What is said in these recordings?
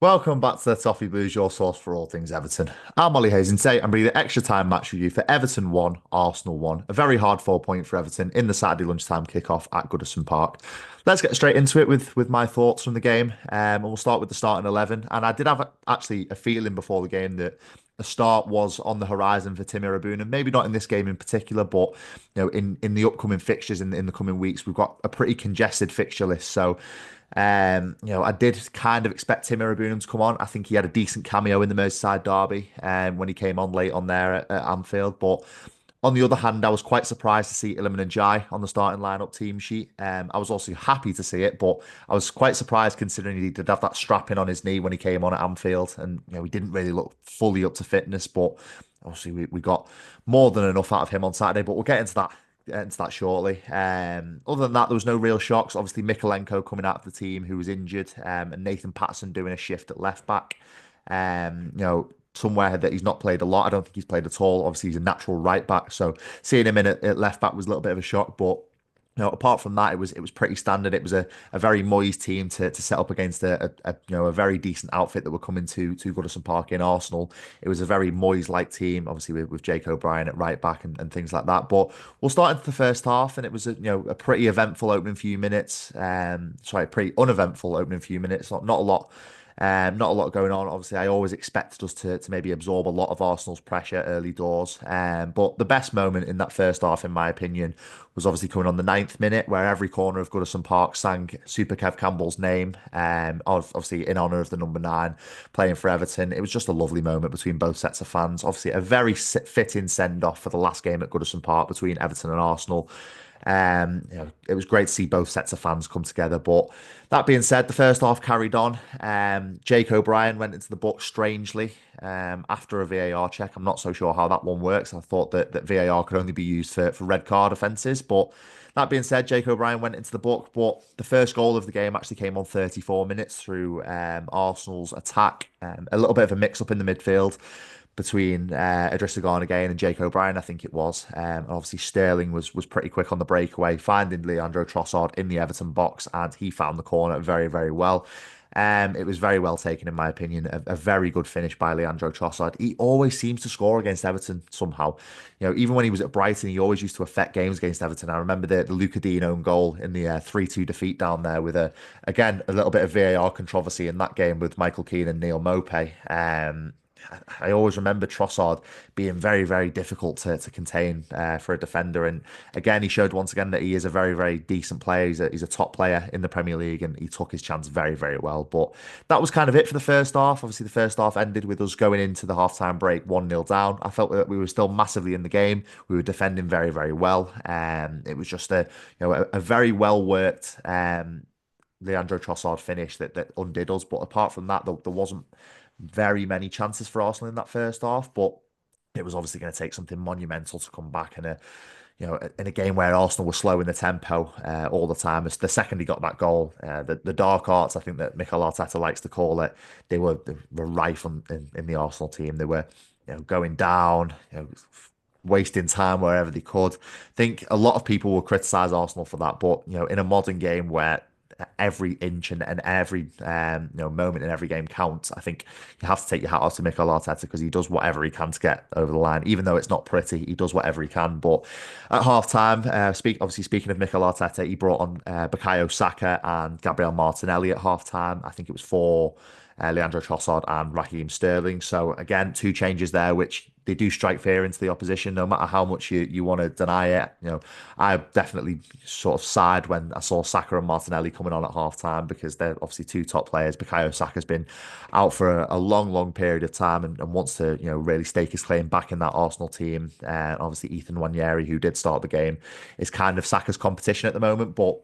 Welcome back to the Toffee Blues, your source for all things Everton. I'm Ollie Hayes, and today I'm bringing the extra time match review for Everton 1, Arsenal 1. A very hard 4 point for Everton in the Saturday lunchtime kickoff at Goodison Park. Let's get straight into it with my thoughts from the game. And we'll start with the starting 11. And I did have actually a feeling before the game that a start was on the horizon for Tim and maybe not in this game in particular, but in the upcoming fixtures in the coming weeks, we've got a pretty congested fixture list. So I did kind of expect Tim Iroegbunam to come on. I think he had a decent cameo in the Merseyside derby when he came on late on there at Anfield. But on the other hand, I was quite surprised to see Iliman Ndiaye on the starting lineup team sheet. I was also happy to see it, but I was quite surprised considering he did have that strapping on his knee when he came on at Anfield, and he didn't really look fully up to fitness. But obviously, we got more than enough out of him on Saturday. But we'll get into that shortly. Other than that, there was no real shocks. Obviously, Mikolenko coming out of the team who was injured, and Nathan Patterson doing a shift at left back. Somewhere that he's not played a lot. I don't think he's played at all. Obviously, he's a natural right back, so seeing him in at left back was a little bit of a shock. But apart from that, it was pretty standard. It was a very Moyes team to set up against a very decent outfit that were coming to Goodison Park in Arsenal. It was a very Moyes-like team, obviously with Jake O'Brien at right back and things like that. But we'll start into the first half, and it was a pretty eventful opening few minutes. Pretty uneventful opening few minutes. Not a lot. Not a lot going on. Obviously, I always expected us to maybe absorb a lot of Arsenal's pressure early doors. But the best moment in that first half, in my opinion, was obviously coming on the 9th minute, where every corner of Goodison Park sang Super Kev Campbell's name, obviously in honour of the number 9 playing for Everton. It was just a lovely moment between both sets of fans. Obviously, a very fitting send-off for the last game at Goodison Park between Everton and Arsenal. It was great to see both sets of fans come together. But that being said, the first half carried on. Jake O'Brien went into the box strangely after a VAR check. I'm not so sure how that one works. I thought that VAR could only be used for red card offences. But that being said, Jake O'Brien went into the book. But the first goal of the game actually came on 34 minutes through Arsenal's attack. A little bit of a mix-up in the midfield between Idrissa Gana Gueye and Jake O'Brien, I think it was. Obviously, Sterling was pretty quick on the breakaway, finding Leandro Trossard in the Everton box, and he found the corner very, very well. It was very well taken, in my opinion. A very good finish by Leandro Trossard. He always seems to score against Everton somehow. Even when he was at Brighton, he always used to affect games against Everton. I remember the Luca Dean own goal in the 3-2 defeat down there with, again, a little bit of VAR controversy in that game with Michael Keane and Neil Maupay. I always remember Trossard being very, very difficult to contain for a defender. And again, he showed once again that he is a very, very decent player. He's a top player in the Premier League, and he took his chance very, very well. But that was kind of it for the first half. Obviously, the first half ended with us going into the halftime break 1-0 down. I felt that we were still massively in the game. We were defending very, very well. It was just a very well worked Leandro Trossard finish that undid us. But apart from that, there wasn't very many chances for Arsenal in that first half, but it was obviously going to take something monumental to come back in a game where Arsenal were slow in the tempo all the time. The second he got that goal, the dark arts, I think that Mikel Arteta likes to call it, they were rife in the Arsenal team. They were going down, wasting time wherever they could. I think a lot of people will criticise Arsenal for that, but in a modern game where every inch and every moment in every game counts. I think you have to take your hat off to Mikel Arteta because he does whatever he can to get over the line, even though it's not pretty. He does whatever he can. But at half time, speaking of Mikel Arteta, he brought on Bukayo Saka and Gabriel Martinelli at half time. I think it was for Leandro Trossard and Raheem Sterling. So again, two changes there, which they do strike fear into the opposition, no matter how much you want to deny it. I definitely sort of sighed when I saw Saka and Martinelli coming on at half time because they're obviously two top players. Bukayo Saka's been out for a long, long period of time and wants to, really stake his claim back in that Arsenal team. Obviously, Ethan Nwaneri, who did start the game, is kind of Saka's competition at the moment, but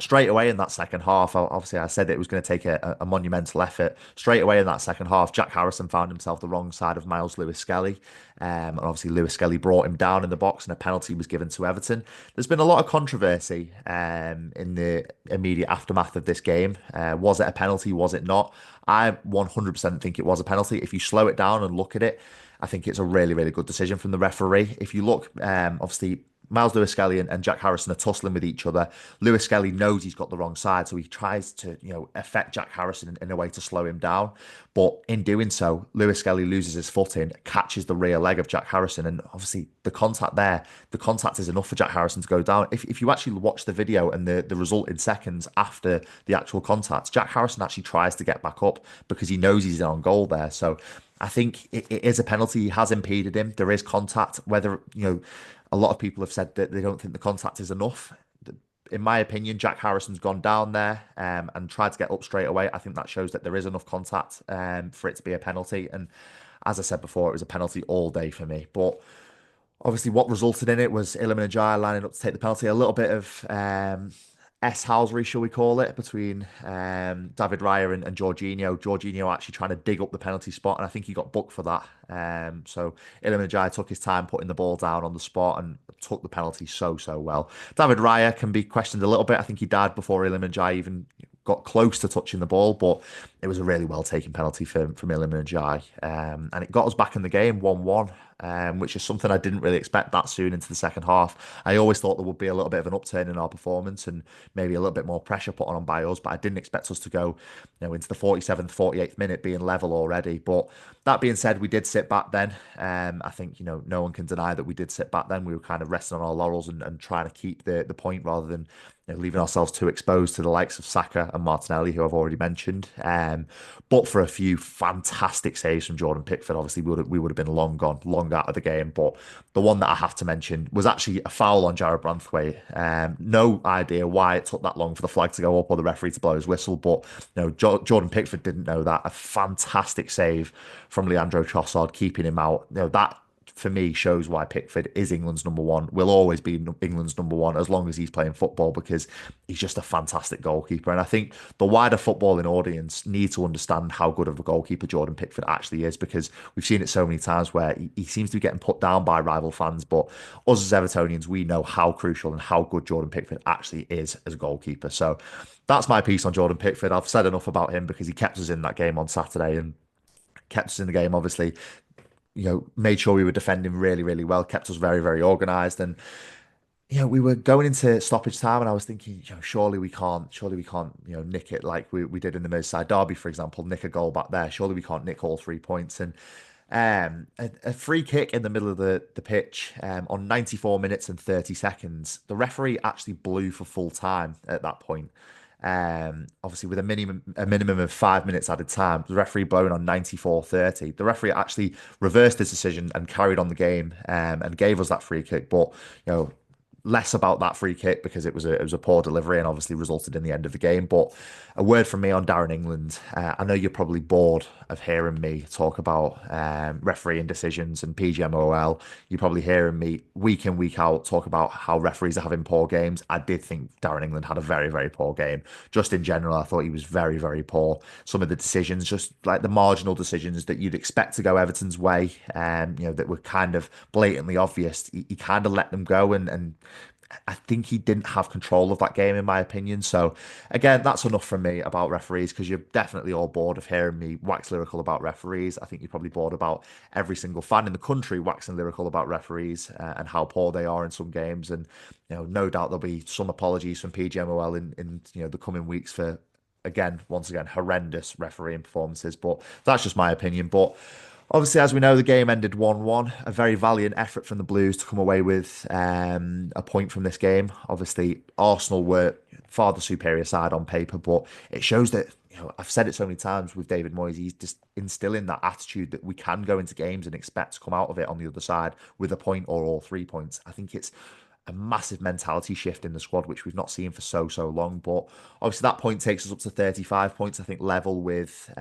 straight away in that second half, obviously I said it was going to take a monumental effort. Straight away in that second half, Jack Harrison found himself the wrong side of Miles Lewis-Skelly. And obviously Lewis Skelly brought him down in the box and a penalty was given to Everton. There's been a lot of controversy in the immediate aftermath of this game. Was it a penalty? Was it not? I 100% think it was a penalty. If you slow it down and look at it, I think it's a really, really good decision from the referee. If you look, obviously, Miles Lewis Skelly and Jack Harrison are tussling with each other. Lewis Skelly knows he's got the wrong side, so he tries to, affect Jack Harrison in a way to slow him down. But in doing so, Lewis Skelly loses his footing, catches the rear leg of Jack Harrison, and obviously the contact is enough for Jack Harrison to go down. If you actually watch the video and the result in seconds after the actual contact, Jack Harrison actually tries to get back up because he knows he's on goal there. So I think it is a penalty. He has impeded him. There is contact. Whether, a lot of people have said that they don't think the contact is enough. In my opinion, Jack Harrison's gone down there and tried to get up straight away. I think that shows that there is enough contact for it to be a penalty. And as I said before, it was a penalty all day for me. But obviously, what resulted in it was Iliman Ndiaye lining up to take the penalty. A little bit of S-housery, shall we call it, between David Raya and Jorginho. Jorginho actually trying to dig up the penalty spot, and I think he got booked for that. So Iliman Ndiaye took his time putting the ball down on the spot and took the penalty so well. David Raya can be questioned a little bit. I think he died before Iliman Ndiaye even got close to touching the ball, but it was a really well taken penalty from Iliman Ndiaye. And it got us back in the game 1-1. Which is something I didn't really expect that soon into the second half. I always thought there would be a little bit of an upturn in our performance and maybe a little bit more pressure put on by us, but I didn't expect us to go, into the 47th, 48th minute being level already. But that being said, we did sit back then. I think, no one can deny that we did sit back then. We were kind of resting on our laurels and trying to keep the point rather than leaving ourselves too exposed to the likes of Saka and Martinelli, who I've already mentioned. But for a few fantastic saves from Jordan Pickford, obviously we would have been long gone, long out of the game. But the one that I have to mention was actually a foul on Jarrad Branthwaite. No idea why it took that long for the flag to go up or the referee to blow his whistle, but Jordan Pickford didn't know that. A fantastic save from Leandro Trossard, keeping him out. That for me shows why Pickford is England's number one, will always be England's number one as long as he's playing football, because he's just a fantastic goalkeeper. And I think the wider footballing audience need to understand how good of a goalkeeper Jordan Pickford actually is, because we've seen it so many times where he seems to be getting put down by rival fans, but us as Evertonians, we know how crucial and how good Jordan Pickford actually is as a goalkeeper. So that's my piece on Jordan Pickford. I've said enough about him because he kept us in that game on Saturday and kept us in the game, obviously. Made sure we were defending really, really well, kept us very, very organised. And, we were going into stoppage time and I was thinking, surely we can't, nick it like we did in the Merseyside derby, for example, nick a goal back there. Surely we can't nick all 3 points. And a free kick in the middle of the pitch on 94 minutes and 30 seconds. The referee actually blew for full time at that point. Obviously with a minimum of 5 minutes added time, the referee blowing on 94:30. The referee actually reversed his decision and carried on the game and gave us that free kick. But less about that free kick because it was a poor delivery and obviously resulted in the end of the game. But a word from me on Darren England. I know you're probably bored of hearing me talk about refereeing decisions and PGMOL. You're probably hearing me week in, week out talk about how referees are having poor games. I did think Darren England had a very, very poor game. Just in general, I thought he was very, very poor. Some of the decisions, just like the marginal decisions that you'd expect to go Everton's way, that were kind of blatantly obvious, he kind of let them go, and I think he didn't have control of that game, in my opinion. So, again, that's enough from me about referees, because you're definitely all bored of hearing me wax lyrical about referees. I think you're probably bored about every single fan in the country waxing lyrical about referees and how poor they are in some games. And, no doubt there'll be some apologies from PGMOL in the coming weeks for, once again, horrendous refereeing performances. But that's just my opinion. But obviously, as we know, the game ended 1-1. A very valiant effort from the Blues to come away with a point from this game. Obviously, Arsenal were far the superior side on paper, but it shows that, I've said it so many times with David Moyes, he's just instilling that attitude that we can go into games and expect to come out of it on the other side with a point or all 3 points. I think it's a massive mentality shift in the squad, which we've not seen for so long. But obviously that point takes us up to 35 points, I think, level with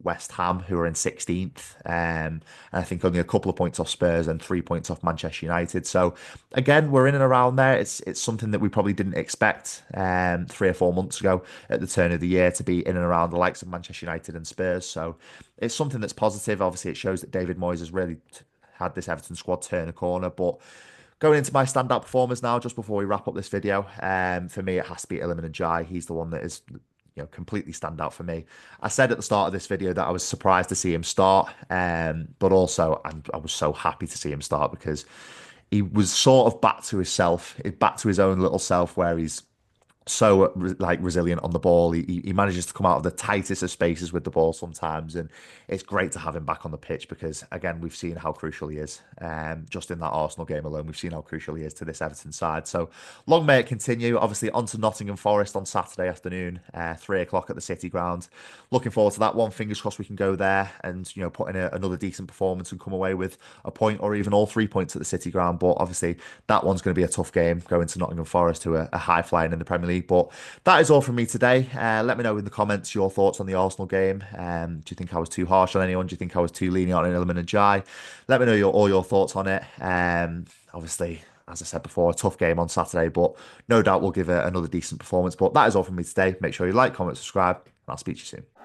West Ham, who are in 16th. And I think only a couple of points off Spurs and 3 points off Manchester United. So again, we're in and around there. It's something that we probably didn't expect 3 or 4 months ago at the turn of the year, to be in and around the likes of Manchester United and Spurs. So it's something that's positive. Obviously, it shows that David Moyes has really had this Everton squad turn a corner. But going into my standout performers now, just before we wrap up this video, for me, it has to be Iliman Ndiaye. He's the one that is, completely stand out for me. I said at the start of this video that I was surprised to see him start, but also I was so happy to see him start, because he was sort of back to himself, back to his own little self, where he's so like resilient on the ball. He manages to come out of the tightest of spaces with the ball sometimes, and it's great to have him back on the pitch because again we've seen how crucial he is. Just in that Arsenal game alone, we've seen how crucial he is to this Everton side. So long may it continue. Obviously, on to Nottingham Forest on Saturday afternoon, 3 o'clock at the City Ground. Looking forward to that one. Fingers crossed we can go there and put in another decent performance and come away with a point or even all 3 points at the City Ground. But obviously that one's going to be a tough game going to Nottingham Forest, who are a high flying in the Premier League. But that is all from me today. Let me know in the comments your thoughts on the Arsenal game. Do you think I was too harsh on anyone? Do you think I was too lenient on Iliman and Jai? Let me know all your thoughts on it. Obviously, as I said before, a tough game on Saturday, but no doubt we'll give it another decent performance. But that is all from me today. Make sure you like, comment, subscribe, and I'll speak to you soon.